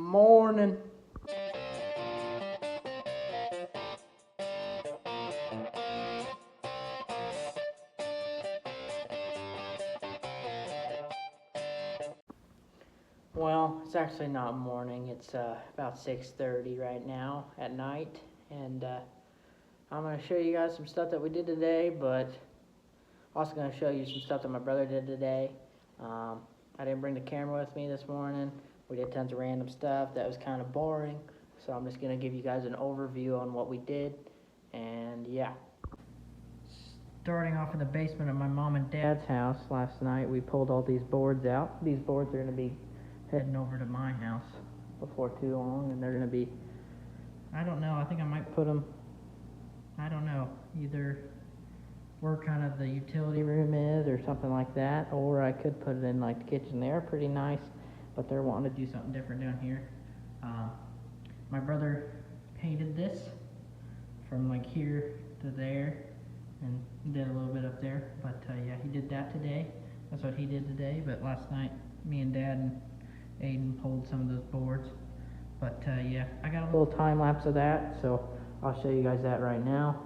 Morning. Well, it's actually not morning. It's about 6:30 right now at night, and I'm going to show you guys some stuff that we did today, but also going to show you some stuff that my brother did today. I didn't bring the camera with me this morning. We did tons of random stuff that was kind of boring, so I'm just going to give you guys an overview on what we did, and yeah. Starting off in the basement of my mom and dad's house last night, we pulled all these boards out. These boards are going to be heading over to my house before too long, and they're going to be, I don't know, I think I might put them, I don't know, either where kind of the utility room is or something like that, or I could put it in like the kitchen. They are pretty nice, but they're wanting to do something different down here. My brother painted this from like here to there, and did a little bit up there, but yeah, he did that today. That's what he did today, but last night me and Dad and Aiden pulled some of those boards. But yeah, I got a little time lapse of that, so I'll show you guys that right now.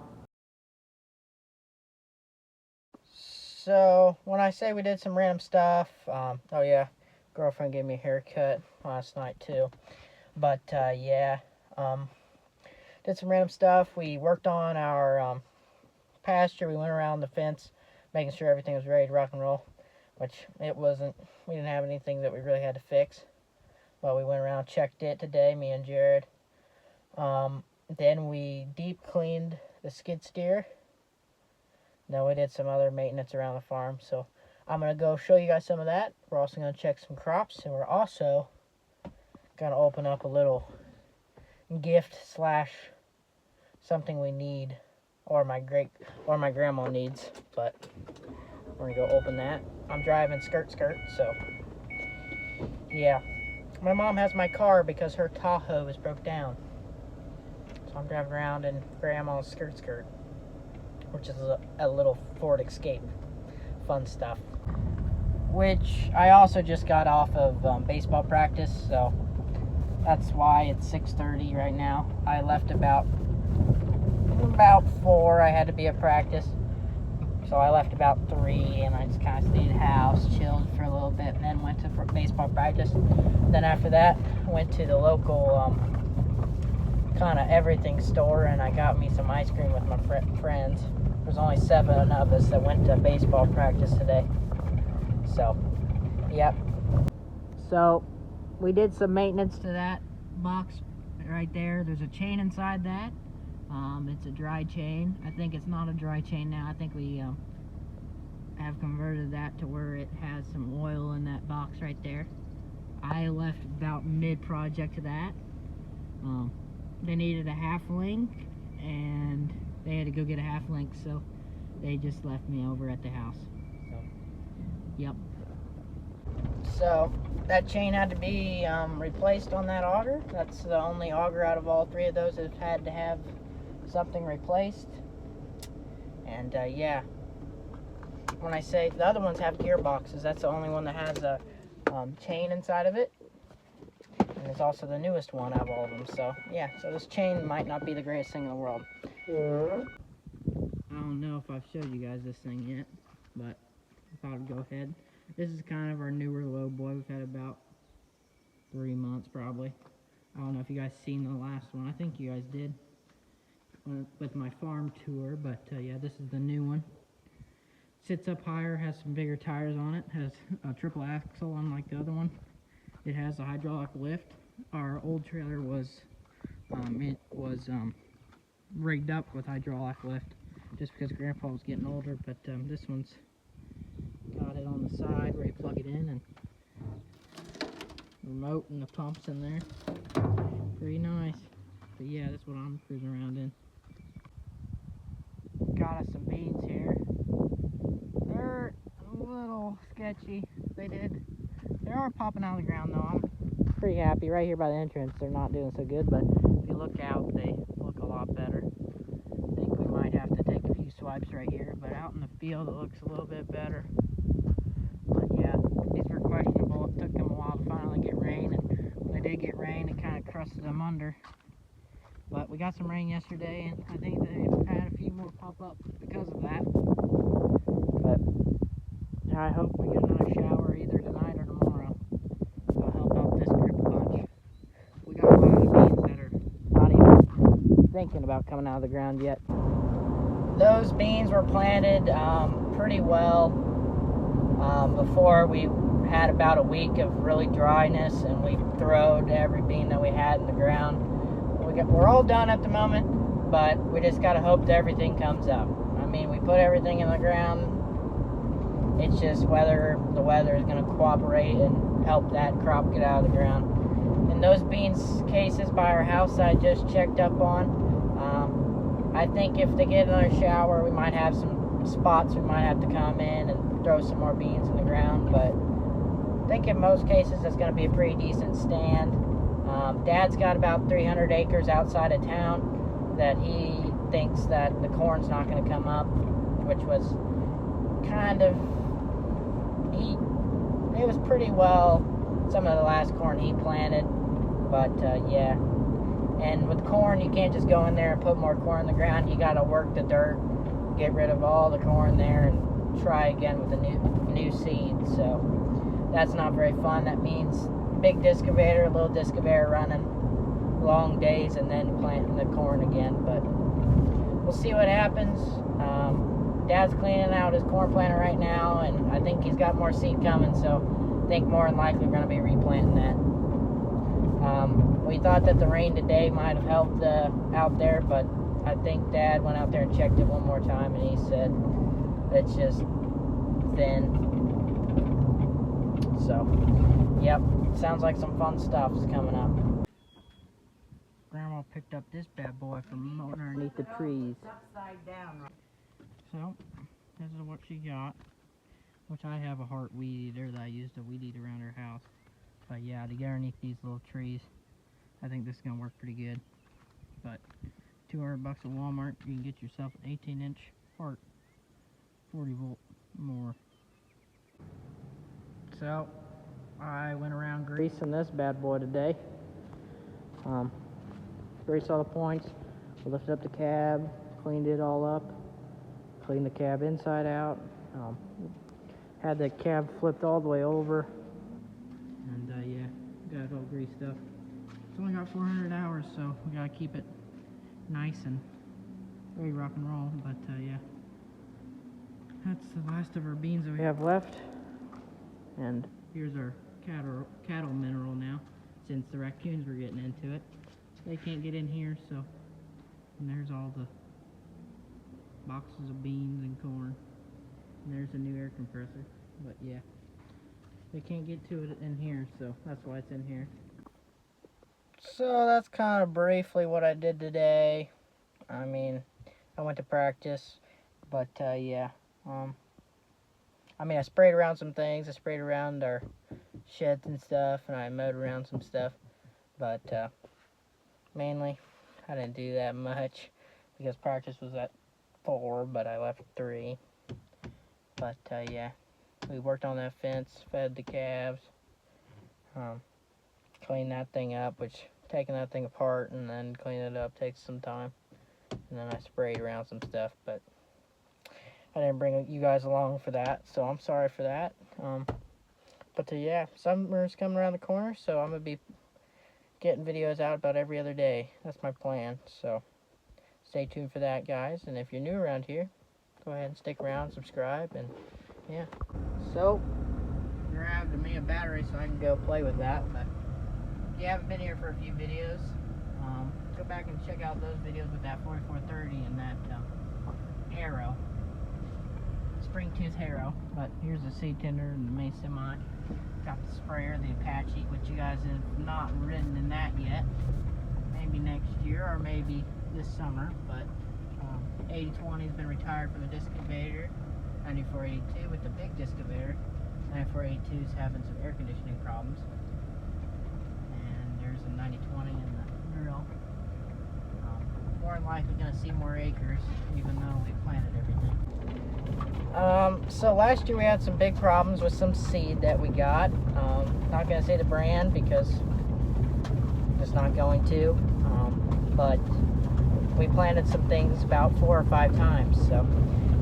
So when I say we did some random stuff, oh yeah, girlfriend gave me a haircut last night too. But yeah, did some random stuff. We worked on our pasture. We went around the fence, making sure everything was ready to rock and roll, which it wasn't. We didn't have anything that we really had to fix. But we went around, checked it today, me and Jared. Then we deep cleaned the skid steer. Then we did some other maintenance around the farm. So I'm going to go show you guys some of that. We're also going to check some crops. And we're also going to open up a little gift slash something we need, or my grandma needs. But we're going to go open that. I'm driving skirt, so yeah. My mom has my car because her Tahoe is broke down. So I'm driving around in grandma's skirt, which is a little Ford Escape. Fun stuff. Which I also just got off of baseball practice, so that's why it's 6:30 right now. I left about 4. I had to be at practice. So I left about 3, and I just kind of stayed at the house, chilled for a little bit, and then went to baseball practice. Then after that, I went to the local kind of everything store, and I got me some ice cream with my friends. There's only 7 of us that went to baseball practice today. So, yep. So, we did some maintenance to that box right there. There's a chain inside that. It's a dry chain. I think it's not a dry chain now. I think we have converted that to where it has some oil in that box right there. I left about mid-project to that. They needed a half link, and they had to go get a half link, so they just left me over at the house. So, yep. So that chain had to be replaced on that auger. That's the only auger out of all 3 of those that had to have something replaced. And yeah, when I say the other ones have gearboxes, that's the only one that has a chain inside of it, and it's also the newest one out of all of them. So yeah, so this chain might not be the greatest thing in the world. I don't know if I've showed you guys this thing yet, but I thought I'd go ahead. This is kind of our newer low boy. We've had about 3 months probably. I don't know if you guys seen the last one. I think you guys did with my farm tour, but yeah, this is the new one. Sits up higher, has some bigger tires on it, has a triple axle unlike the other one. It has a hydraulic lift. Our old trailer was rigged up with hydraulic lift just because Grandpa was getting older, but this one's got it on the side where you plug it in, and remote and the pumps in there. Pretty nice. But yeah, that's what I'm cruising around in. Got us some beans here. They're a little sketchy. They are popping out of the ground though. I'm pretty happy. Right here by the entrance, they're not doing so good, but if you look out, they look a lot better. I think we might have to take a few swipes right here, but out in the field it looks a little bit better. But yeah, these were questionable. It took them a while to finally get rain, and They did get rain and kind of crusted them under. But we got some rain yesterday, and I think they had a few more pop up because of that. But I hope we get another shower either tonight or tomorrow. It'll help out this group a bunch. We got a lot of beans that are not even thinking about coming out of the ground yet. Those beans were planted pretty well before we had about a week of really dryness, and we throwed every bean that we had in the ground. We're all done at the moment, but we just got to hope that everything comes up. I mean, we put everything in the ground. It's just whether the weather is going to cooperate and help that crop get out of the ground. And those beans cases by our house that I just checked up on, I think if they get another shower, we might have some spots we might have to come in and throw some more beans in the ground. But I think in most cases it's going to be a pretty decent stand. Dad's got about 300 acres outside of town that he thinks that the corn's not going to come up, which was kind of, it was pretty well some of the last corn he planted, but yeah. And with corn, you can't just go in there and put more corn in the ground. You got to work the dirt, get rid of all the corn there, and try again with a new seed. So that's not very fun. That means big disc excavator, little disc excavator running, long days, and then planting the corn again. But we'll see what happens. Dad's cleaning out his corn planter right now, and I think he's got more seed coming, so I think more than likely we're going to be replanting that. We thought that the rain today might have helped out there, but I think Dad went out there and checked it one more time, and he said it's just thin. So, yep. Sounds like some fun stuff is coming up. Grandma picked up this bad boy from underneath the trees. Upside down. So, this is what she got. Which I have a heart weed eater that I used to weed eat around her house. But yeah, to get underneath these little trees, I think this is going to work pretty good. But $200 at Walmart, you can get yourself an 18-inch heart. 40 volt more. So, I went around greasing this bad boy today. Greased all the points, lifted up the cab, cleaned it all up, cleaned the cab inside out, had the cab flipped all the way over, and yeah, got it all greased up. It's only got 400 hours, so we gotta keep it nice and very rock and roll, but yeah. That's the last of our beans that we have left, and here's our cattle mineral now, since the raccoons were getting into it. They can't get in here, so, and there's all the boxes of beans and corn, and there's a new air compressor, but yeah, they can't get to it in here, so that's why it's in here. So that's kind of briefly what I did today. I mean, I went to practice, but yeah, I mean, I sprayed around some things. I sprayed around our sheds and stuff, and I mowed around some stuff, but mainly I didn't do that much because practice was at 4, but I left 3. But yeah, we worked on that fence, fed the calves, cleaned that thing up, which taking that thing apart and then cleaning it up takes some time. And then I sprayed around some stuff, but I didn't bring you guys along for that, so I'm sorry for that. But yeah, summer's coming around the corner, so I'm going to be getting videos out about every other day. That's my plan, so stay tuned for that, guys. And if you're new around here, go ahead and stick around, subscribe, and yeah. So, grabbed me a battery so I can go play with that, but if you haven't been here for a few videos, go back and check out those videos with that 4430 and that harrow, spring tooth harrow. But here's the seed tender and the main semi. Got the sprayer, the Apache, which you guys have not ridden in that yet. Maybe next year or maybe this summer, but 8020 has been retired from the disc excavator. 9482 with the big disc excavator. 9482 is having some air conditioning problems. And there's a 9020 in the drill. More than likely going to see more acres, even though we planted everything. So last year we had some big problems with some seed that we got. Not going to say the brand because it's not going to. But we planted some things about 4 or 5 times, so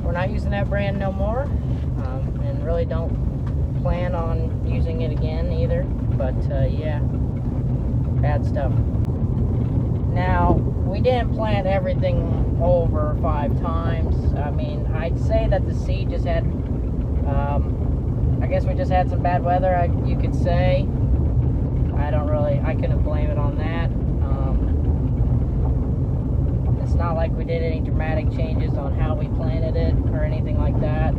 we're not using that brand no more, and really don't plan on using it again either. But yeah, bad stuff. Now, we didn't plant everything over 5 times. I mean, I'd say that the seed just had, I guess we just had some bad weather, you could say. I couldn't blame it on that. It's not like we did any dramatic changes on how we planted it or anything like that.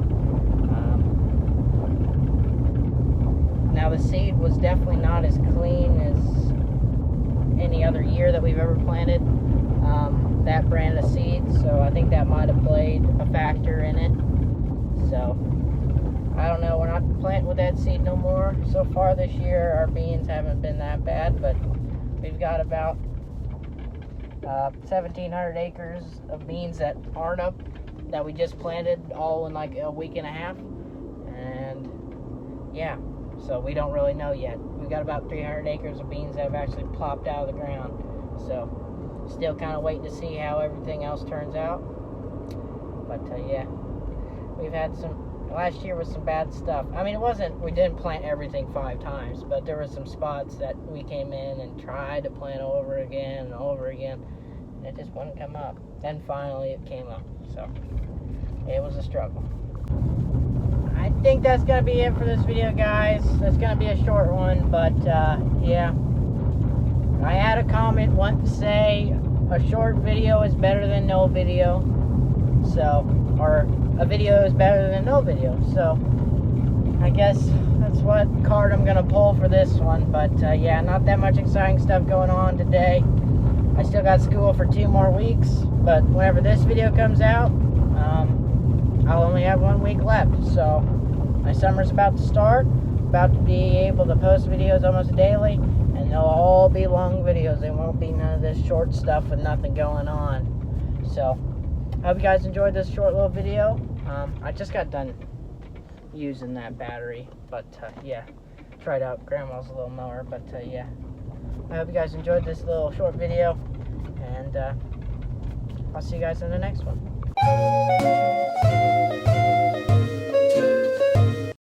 Now, the seed was definitely not as clean as any other year that we've ever planted that brand of seed, so I think that might have played a factor in it. So I don't know, we're not planting with that seed no more. So far this year our beans haven't been that bad, but we've got about 1,700 acres of beans that aren't up, that we just planted all in like a week and a half. And yeah, so we don't really know yet. We've got about 300 acres of beans that have actually popped out of the ground, so still kind of waiting to see how everything else turns out. But yeah, we've had last year was some bad stuff. I mean, we didn't plant everything 5 times, but there were some spots that we came in and tried to plant over again and over again, and it just wouldn't come up. Then finally it came up, so it was a struggle. I think that's going to be it for this video, guys. It's going to be a short one, but yeah. I had a comment once say a short video is better than no video. So, or a video is better than no video. So, I guess that's what card I'm going to pull for this one. But yeah, not that much exciting stuff going on today. I still got school for 2 more weeks. But whenever this video comes out, I'll only have 1 week left. So, my summer's about to start. About to be able to post videos almost daily. And they'll all be long videos. They won't be none of this short stuff with nothing going on. So, I hope you guys enjoyed this short little video. I just got done using that battery, but yeah, tried out Grandma's little mower. But yeah, I hope you guys enjoyed this little short video, and I'll see you guys in the next one.